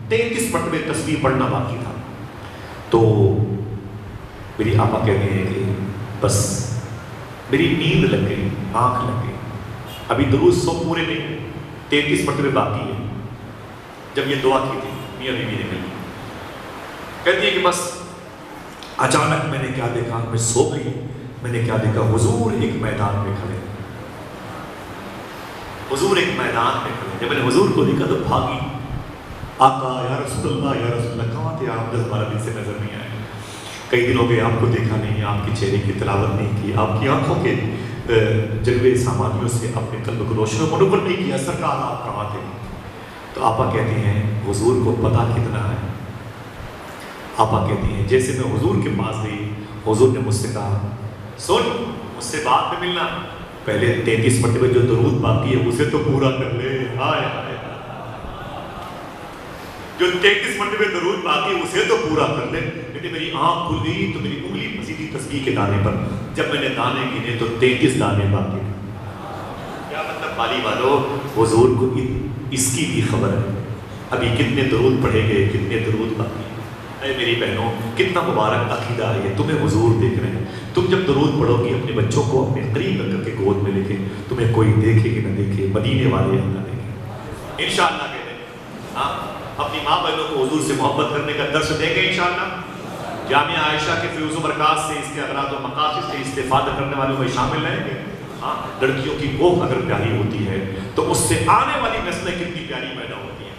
33 مرتبہ تسبیح پڑھنا باقی تھا. تو میری آپا کہتے ہیں کہ بس میری نیند لگ گئی, آنکھ لگ گئی, ابھی درود 100 پورے نہیں, 33 مرتبہ باقی ہے. جب یہ دعا کی تھی میاں بیوی نے ملی, کہتی ہے کہ بس اچانک میں نے کیا دیکھا, میں سو گئی, میں نے کیا دیکھا, حضور ایک میدان میں کھڑے, حضور ایک میدان میں کھڑے. جب میں نے حضور کو دیکھا تو بھاگی, آقا یا رسول اللہ, یا رسول اللہ, کہاں تھے آپ؟ 10-12 دن سے نظر نہیں آئے, کئی دن ہو گئے آپ کو دیکھا نہیں, آپ کے چہرے کی تلاوت نہیں کی, آپ کی آنکھوں کے جلوے سامانیوں سے اپنے قلب کو روشن و منور نہیں کیا, سرکار آپ کہاں تھے؟ تو آپا کہتی ہیں حضور کو پتہ کتنا ہے. آپا کہتی ہیں جیسے میں حضور کے پاس گئی, حضور نے مجھ سے کہا سن, مجھ سے بعد میں ملنا, پہلے 33 مرتبہ جو درود باقی ہے اسے تو پورا کر لے. ہائے ہائے, جو 33 مرتبہ درود باقی ہے اسے تو پورا کر لے. لیکن میری آنکھ کھل گئی تو میری انگلی پھنسی تھی تسبیح کے دانے پر, جب میں نے دانے گنے تو 33 دانے باقی. کیا مطلب بالی والو, حضور کو اس کی بھی خبر ہے ابھی کتنے درود پڑھے گئے, کتنے درود باقی. اے میری بہنوں, کتنا مبارک عقیدہ ہے یہ, تمہیں حضور دیکھ رہے ہیں. تم جب درود پڑھو گی اپنے بچوں کو اپنے قریب رکھ کر کے گود میں لے کے, تمہیں کوئی دیکھے کہ نہ دیکھے, مدینے والے ہم نہ دیکھیں انشاءاللہ. کہتے ہیں ہاں, اپنی ماں بہنوں کو حضور سے محبت کرنے کا درس دیں گے انشاءاللہ. جامعہ عائشہ کے فیوز و مرکز سے اس کے اغراض و مقاصد سے استفادہ کرنے والوں میں شامل رہیں گے. ہاں, لڑکیوں کی کوکھ اگر پیاری ہوتی ہے تو اس سے آنے والی نسلیں کتنی پیاری پیدا ہوتی ہیں.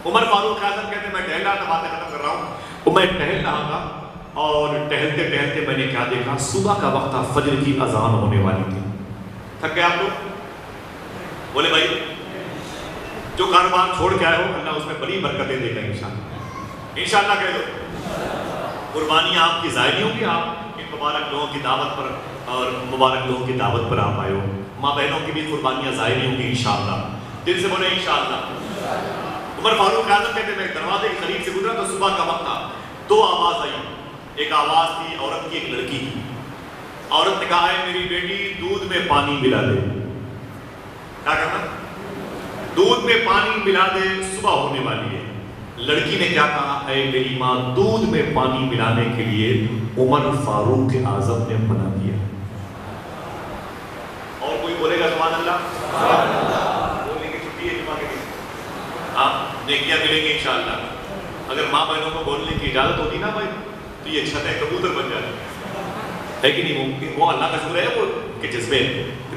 عمر فاروق اعظم کہتے ہیں میں ٹہل رہا تھا, باتیں ختم کر رہا ہوں, میں ٹہل رہا تھا اور ٹہلتے ٹہلتے میں نے کیا دیکھا, صبح کا وقت تھا, فجر کی اذان ہونے والی تھی. تھک گئے آپ لوگ؟ بولے بھائی جو کاروبار چھوڑ کے آئے ہو اللہ اس میں بڑی برکتیں دے گا انشاءاللہ. انشاءاللہ کہہ دو, قربانیاں آپ کی ظاہر نہیں ہوں گی. آپ ان مبارک لوگوں کی دعوت پر اور مبارک لوگوں کی دعوت پر آپ آئے ہو, ماں بہنوں کی بھی قربانیاں ظاہر نہیں ہوں گی انشاءاللہ. دل سے بولے انشاءاللہ. عمر فاروق اعظم کہتے ہیں میں دروازے کے قریب سے گزرا تو صبح کا وقت تھا, 2 آواز آئی. ایک آواز تھی عورت کی, ایک لڑکی کی. عورت نے کہا ہے میری بیٹی دودھ میں پانی ملا دے. کیا کرنا؟ دودھ میں پانی ملا دے, صبح ہونے والی ہے. لڑکی نے کیا کہا, اے میری ماں دودھ میں پانی ملانے کے لیے عمر فاروق اعظم نے منع کیا. اور کوئی بولے گا سبحان اللہ؟ بولنے کی چھٹی ہے جمعہ کے دن, ہاں نیکیاں ملیں گی انشاءاللہ. اگر ماں بہنوں کو بولنے کی اجازت ہوتی نا بھائی تو یہ چھت ہے کبوتر بن جاتی ہے کہ نہیں. وہ اللہ کا شکر ہے وہ کہ جذبے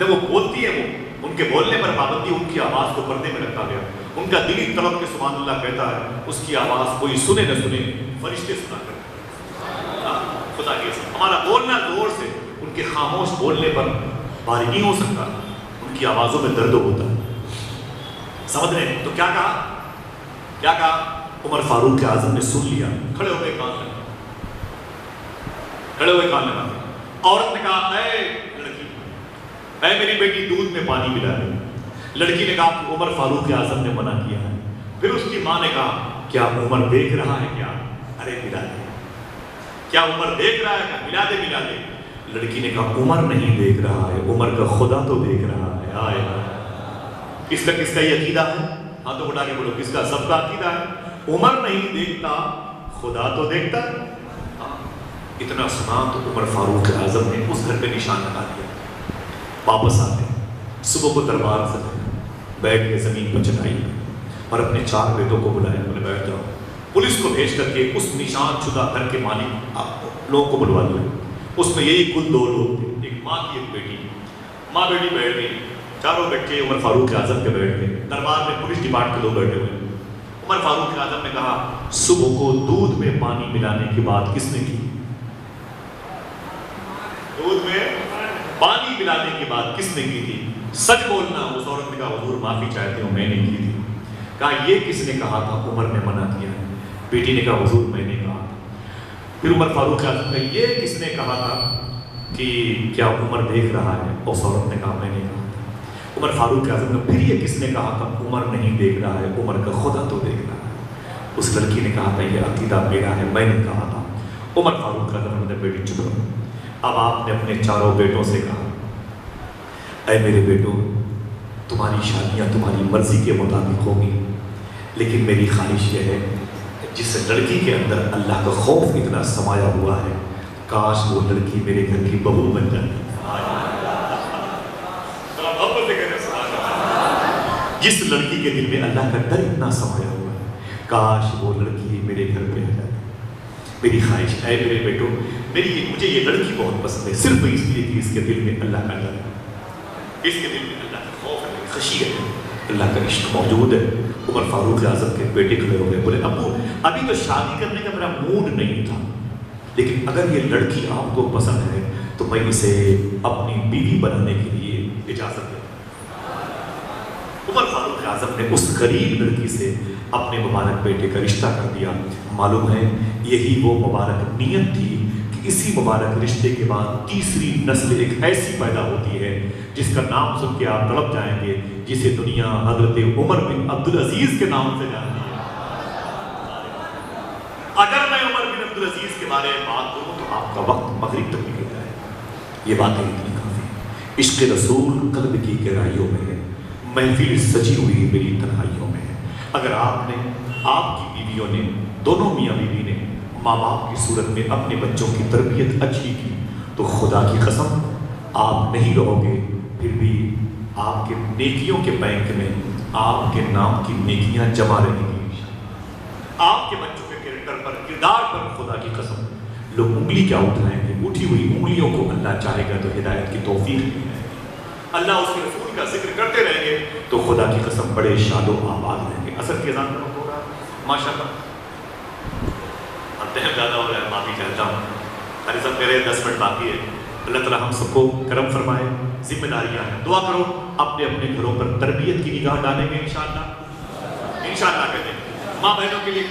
وہ بولتی ہے, وہ ان کے بولنے پر پابندی, ان کی آواز کو پردے میں رکھا گیا. ان کا دلی طلب کے سبحان اللہ کہتا ہے, اس کی آواز کوئی سنے نہ سنے فرشتے سنا کرتے. خدا کی قسم ہمارا بولنا زور سے, ان کے خاموش بولنے پر بھاری نہیں ہو سکتا, ان کی آوازوں میں درد ہوتا ہے. سمجھ رہے ہیں؟ تو کیا کہا, کیا کہا, عمر فاروق اعظم نے سن لیا, کھڑے ہو گئے کان لگا, کھڑے ہوئے کان لگا. عورت نے کہا اے لڑکی, اے میری بیٹی دودھ میں پانی ملا دے. لڑکی نے کہا کہ عمر فاروق اعظم نے منع کیا ہے. پھر اس کی ماں نے کہا کیا عمر دیکھ رہا ہے کیا؟ ارے ملا دے. کیا عمر دیکھ رہا ہے کیا؟ ملا دے ملا دے. لڑکی نے کہا عمر نہیں دیکھ رہا ہے, عمر کا خدا تو دیکھ رہا ہے. آئے کس کا یہ عقیدہ ہے؟ ہاں تو اٹھا کے بولو, کس کا؟ سب کا عقیدہ ہے. عمر نہیں دیکھتا, خدا تو دیکھتا. اتنا سنا تو عمر فاروق اعظم نے اس گھر پہ نشان لگا دیا. واپس آتے صبح کو دربار سے بیٹھ کے زمین پر چٹائی اور اپنے 4 بیٹوں کو بلایا, بولے بیٹھ جاؤ. پولیس کو بھیج کر کے اس نشان شدہ گھر کے مالک لوگوں کو بلوا دیا. اس میں یہی کل 2 لوگ تھے, ایک ماں کی ایک بیٹی. ماں بیٹی بیٹھ گئی, چاروں بچے عمر فاروق اعظم کے بیٹھ گئے. دربار میں پولیس ڈپارٹمنٹ کے لوگ بیٹھے ہوئے. عمر فاروق اعظم نے کہا صبح کو دودھ میں پانی ملانے کی بات کس نے کی؟ دودھ میں پانی ملانے کی بات کس نے کی تھی؟ سچ بولنا. اس عورت نے کہا حضور معافی چاہتے ہوں میں نے کی تھی. کہا یہ کس نے کہا تھا؟ عمر نے منع کیا. بیٹی نے کہا حضور میں نے کہا. پھر عمر فاروق اعظم نے یہ کس نے کہا تھا کہ کیا عمر دیکھ رہا ہے؟ اس عورت نے کہا میں نے کہا. عمر فاروق اعظم نے پھر یہ کس نے کہا تھا؟ عمر نہیں دیکھ رہا ہے, عمر کا خدا تو دیکھ رہا ہے. اس لڑکی نے کہا تھا یہ عقیدہ میرا ہے, میں نے کہا تھا. عمر فاروق اعظم نے بیٹی چپ رہو. اب آپ نے اپنے 4 بیٹوں سے کہا اے میرے بیٹوں تمہاری شادیاں تمہاری مرضی کے مطابق ہوگی, لیکن میری خواہش یہ ہے جس لڑکی کے اندر اللہ کا خوف اتنا سمایا ہوا ہے، کاش وہ لڑکی میرے گھر کی بہو بن جاتی۔ جس لڑکی کے دل میں اللہ کا ڈر اتنا سمایا ہوا ہے، کاش وہ لڑکی میرے گھر پہ آ جاتی۔ میری خواہش ہے میرے بیٹوں، مجھے یہ لڑکی بہت پسند ہے، صرف اس لیے کہ اس کے دل میں اللہ کا ڈر ہے، اس کے دل میں اللہ کا خوف ہے، خشیت ہے، اللہ کا عشق موجود ہے۔ عمر فاروق اعظم کے بیٹے کھڑے ہو گئے، بولے ابو ابھی تو شادی کرنے کا میرا موڈ نہیں تھا، لیکن اگر یہ لڑکی آپ کو پسند ہے تو میں اسے اپنی بیوی بنانے کے لیے اجازت دوں۔ عمر فاروق اعظم نے اس غریب لڑکی سے اپنے مبارک بیٹے کا رشتہ کر دیا۔ معلوم ہے یہی وہ مبارک نیت تھی کہ اسی مبارک رشتے کے بعد تیسری نسل ایک ایسی پیدا ہوتی ہے جس کا نام سن کے آپ تڑپ جائیں گے، جسے دنیا حضرت عمر بن عبدالعزیز کے نام سے جانتی ہے۔ اگر میں عمر بن عبدالعزیز کے بارے میں بات کروں تو آپ کا وقت مغرب تک نکل جائے۔ یہ باتیں اتنی کافی ہیں۔ عشق رسول قلب کی گہرائیوں میں ہے، محفل سجی ہوئی میری تنہائیوں میں ہے۔ اگر آپ کی بیویوں نے، دونوں میاں بیوی نے ماں باپ کی صورت میں اپنے بچوں کی تربیت اچھی کی تو خدا کی قسم آپ نہیں رہو گے، پھر بھی آپ کے نیکیوں کے بینک میں آپ کے نام کی نیکیاں جمع رہیں گی۔ آپ کے بچوں کے کردار پر خدا کی قسم لوگ انگلی کیا اٹھائیں گے، اٹھی ہوئی انگلیوں کو اللہ چاہے گا تو ہدایت کی توفیق دے گا۔ اللہ اس کے رسول کا ذکر کرتے رہیں گے تو خدا کی قسم بڑے شاد و آباد رہیں گے۔ اثر کی اذان کا وقت ہو رہا ہے ماشاءاللہ، ٹائم زیادہ ہو رہا ہے، معافی چاہتا ہوں۔ ارے سب میرے 10 منٹ باقی ہے۔ اللہ تعالیٰ ہم سب کو کرم فرمائے۔ ذمہ داریاں ہیں، دعا کرو اپنے اپنے گھروں پر تربیت کی نگاہ ڈالیں گے انشاءاللہ، انشاءاللہ کہتے ہیں۔ ماں بہنوں کے لیے